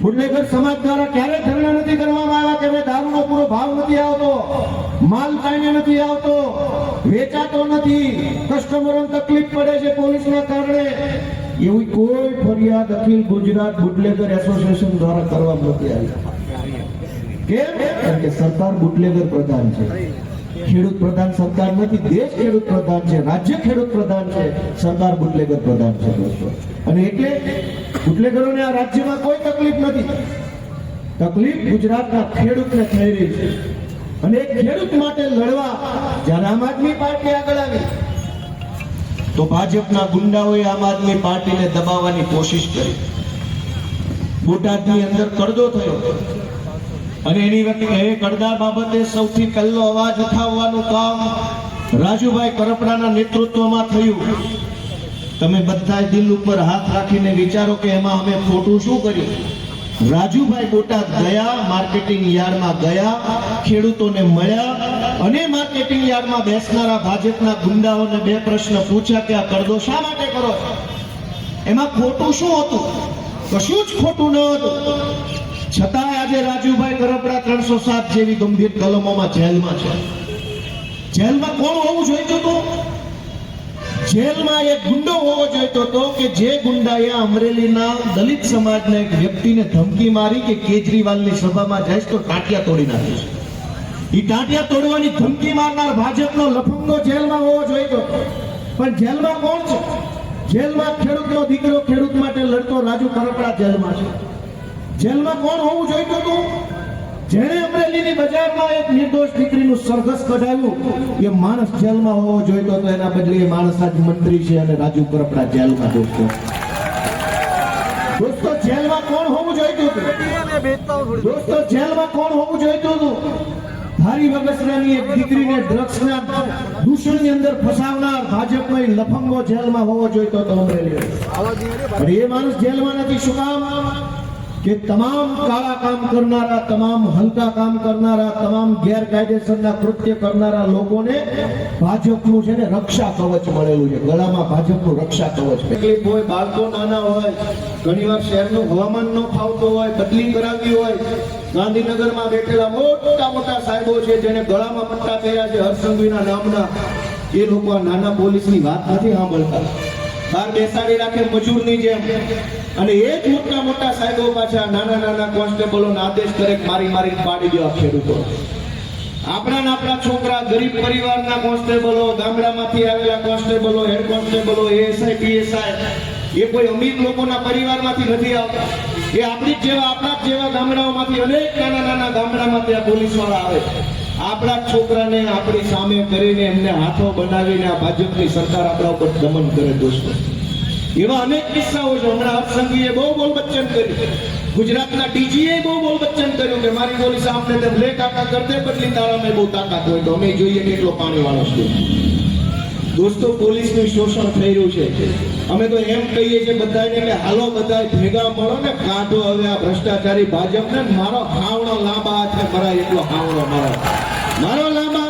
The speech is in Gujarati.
બુટલેગર સમાજ દ્વારા ક્યારેય ધરણા નથી કરવામાં આવ્યા કે દારૂનો પૂરો ભાવ નથી આવતો, માલ કાંઈ નથી આવતો, વેચાતો નથી, કસ્ટમરોને તકલીફ પડે છે પોલીસના કારણે, એવી કોઈ ફરિયાદ અખિલ ગુજરાત બુટલેગર એસોસિએશન દ્વારા કરવામાં નથી આવી. કેમ? કારણ કે સરકાર બુટલેગર પ્રધાન છે, ખેડૂત પ્રધાન સરકાર નથી. દેશ ખેડૂત પ્રધાન છે, રાજ્ય ખેડૂત પ્રધાન છે, સરકાર બુટલેગર પ્રધાન છે દોસ્તો. અને એટલે બુટલેગરોને આ રાજ્યમાં કોઈ તકલીફ નથી. તકલીફ ગુજરાતના ખેડૂતને થઈ રહી છે. અને એક ખેડૂત માટે લડવા જ્યારે આમ આદમી પાર્ટી આગળ આવી તો ભાજપના ગુંડાઓએ આમ આદમી પાર્ટીને દબાવવાની કોશિશ કરી. બોટાદની અંદર કડદો થયો અને એની વખતે એ કડદા બાબતે સૌથી પહેલો અવાજ ઉઠાવવાનું કામ રાજુભાઈ કરપડાના નેતૃત્વમાં થયું. તમે બધા દિલ ઉપર હાથ રાખીને વિચારો કે એમાં અમે ખોટું શું કર્યું? રાજુભાઈ બોટાદ ગયા, માર્કેટિંગ યાર્ડમાં ગયા, ખેડૂતોને મળ્યા અને માર્કેટિંગ યાર્ડમાં બેસનારા ભાજપના ગુંડાઓને બે પ્રશ્ન પૂછ્યા કે આ કડદો શા માટે કરો છો? એમાં ખોટું શું હતું? કશું જ ખોટું ન હતું. છતાંય આજે રાજુભાઈ કરપડા 307 જેવી ગંભીર કલમોમાં જેલમાં છે. જેલમાં કોણ હોવું જોઈતું હતું? જેલમાં એક ગુંડો હોવો જોઈતો હતો કે જે ગુંડાએ અમરેલીના દલિત સમાજના એક વ્યક્તિને ધમકી મારી કે કેજરીવાલની સભામાં જઈશ તો ટાંટિયા તોડી નાખીશ. એ ટાંટિયા તોડવાની ધમકી મારનાર ભાજપનો લફંગો જેલમાં હોવો જોઈતો. પણ જેલમાં કોણ છે? જેલમાં ખેડૂતનો દીકરો ખેડૂત માટે લડતો રાજુ કરપડા જેલમાં છે. જેલમાં કોણ હોવું જોઈતું હતું? જેણે અમરેલીની બજારમાં એક નિર્દોષ દીકરીનું સરઘસ કઢાવ્યું એ માણસ જેલમાં હોવો જોઈતો હતો. એના બદલે એ માણસ આજ મંત્રી છે અને રાજુ કરપડા જેલમાં. દોસ્તો જેલમાં કોણ હોવું જોઈતું હતું? દોસ્તો જેલમાં કોણ હોવું જોઈતું હતું? ધારી વગસરાની એક દીકરીને ડ્રગ્સના દૂષણની અંદર ફસાવનાર ભાજપનો લફંગો જેલમાં હોવો જોઈતો હતો અમરેલી. પણ એ માણસ જેલમાં નથી. શું કામ? કે તમામ કાળા કામ કરનારા, તમામ હલકા કામ કરનારા, તમામ ગેરકાયદેસરના કૃત્ય કરનારા લોકોને ભાજપનું છે ને રક્ષા કવચ મળેલું છે. ગળામાં ભાજપનું રક્ષા કવચ. તકલીફ હોય, બાળકો નાના હોય, ઘણીવાર શહેરનું હવામાન ન ફાવતું હોય, બદલી કરાવી હોય, ગાંધીનગરમાં બેઠેલા મોટા મોટા સાહેબો છે જેને ગળામાં પટ્ટા કર્યા છે હરસંઘવીના નામના, એ લોકો આ નાના પોલીસની વાત નથી સાંભળતા. બહાર બેસાડી રાખે મજૂરની જેમ. અને એ જ મોટા મોટા સાહેબો પાછા નાના નાના કોન્સ્ટેબલોને આદેશ કરે મારી મારીને પાડી દેવા ખેડૂતો. આપણા છોકરા ગરીબ પરિવારના કોન્સ્ટેબલો, ગામડામાંથી આવેલા કોન્સ્ટેબલો, હેડ કોન્સ્ટેબલો, એએસઆઈ, પીએસઆઈ એ કોઈ અમીર લોકોના પરિવારમાંથી નથી આવતા. એ આપણા જ જેવા ગામડાઓમાંથી, અનેક નાના નાના ગામડામાંથી આ પોલીસ વાળા આવે. આપણા છોકરાને આપણી સામે કરીને એમને હાથો બનાવીને આ ભાજપની સરકાર આપણા ઉપર દમન કરે. દોસ્તો એવા અનેક કિસ્સાઓ છે. હમણાં હર્ષસંઘવીએ બહુ બોલ બચ્ચન કર્યું, ગુજરાતના ડીજીએ બહુ બોલ બચ્ચન કર્યું કે મારી પોલીસ આમને તેમ લે કાકા કરતે બદલી તારામાં બહુ તાકાત હોય તો અમે જોઈએ કેટલો પાણી વાળો છે. દોસ્તો પોલીસનું શોષણ થઈ રહ્યું છે. અમે તો એમ કહીએ છીએ બધાને કે હાલો બધા ભેગા મળો ને કાઢો હવે આ ભ્રષ્ટાચારી ભાજપને. મારો હાવણો લાંબા હાથે ભરાય એટલો હાવણો મારો લાંબા